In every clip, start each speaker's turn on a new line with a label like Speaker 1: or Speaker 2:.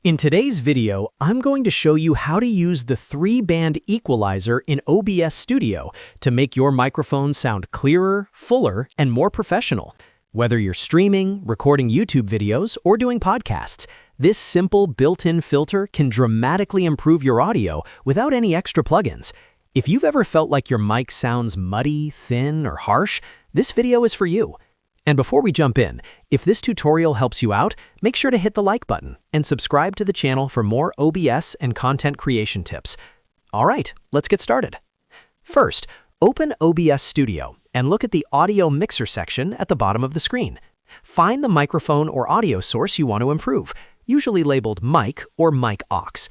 Speaker 1: In today's video, I'm going to show you how to use the 3-band equalizer in OBS Studio to make your microphone sound clearer, fuller, and more professional. Whether you're streaming, recording YouTube videos, or doing podcasts, this simple built-in filter can dramatically improve your audio without any extra plugins. If you've ever felt like your mic sounds muddy, thin, or harsh, this video is for you. And before we jump in, if this tutorial helps you out, make sure to hit the like button and subscribe to the channel for more OBS and content creation tips. All right, let's get started. First, open OBS Studio and look at the audio mixer section at the bottom of the screen. Find the microphone or audio source you want to improve, usually labeled mic or mic aux.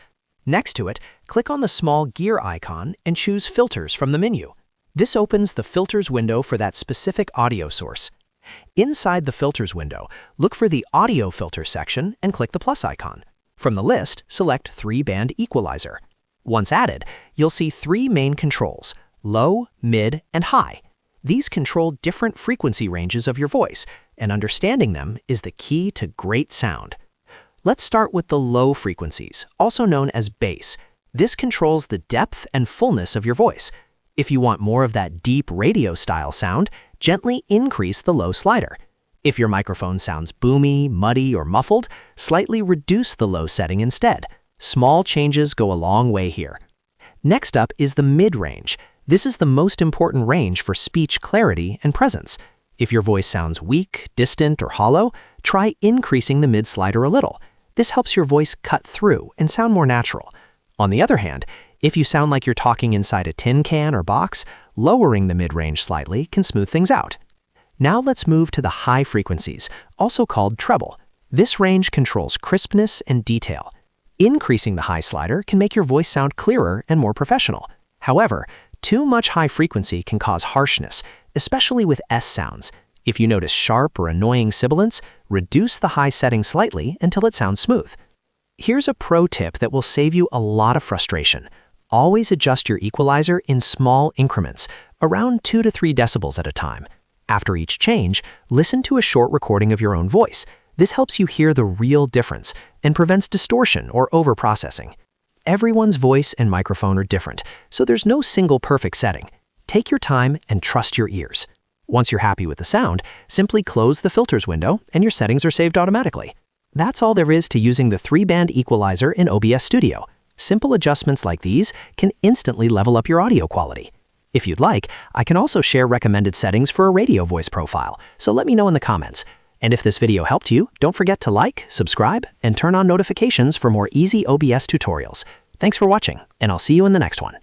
Speaker 1: Next to it, click on the small gear icon and choose Filters from the menu. This opens the Filters window for that specific audio source. Inside the Filters window, look for the Audio Filter section and click the plus icon. From the list, select 3-band equalizer. Once added, you'll see 3 main controls: low, mid, and high. These control different frequency ranges of your voice, and understanding them is the key to great sound. Let's start with the low frequencies, also known as bass. This controls the depth and fullness of your voice. If you want more of that deep radio-style sound, gently increase the low slider. If your microphone sounds boomy, muddy, or muffled, slightly reduce the low setting instead. Small changes go a long way here. Next up is the mid-range. This is the most important range for speech clarity and presence. If your voice sounds weak, distant, or hollow, try increasing the mid slider a little. This helps your voice cut through and sound more natural. On the other hand, if you sound like you're talking inside a tin can or box, lowering the mid-range slightly can smooth things out. Now let's move to the high frequencies, also called treble. This range controls crispness and detail. Increasing the high slider can make your voice sound clearer and more professional. However, too much high frequency can cause harshness, especially with S sounds. If you notice sharp or annoying sibilance, reduce the high setting slightly until it sounds smooth. Here's a pro tip that will save you a lot of frustration. Always adjust your equalizer in small increments, around 2 to 3 decibels at a time. After each change, listen to a short recording of your own voice. This helps you hear the real difference and prevents distortion or overprocessing. Everyone's voice and microphone are different, so there's no single perfect setting. Take your time and trust your ears. Once you're happy with the sound, simply close the filters window and your settings are saved automatically. That's all there is to using the 3-band equalizer in OBS Studio. Simple adjustments like these can instantly level up your audio quality. If you'd like, I can also share recommended settings for a radio voice profile, so let me know in the comments. And if this video helped you, don't forget to like, subscribe, and turn on notifications for more easy OBS tutorials. Thanks for watching, and I'll see you in the next one.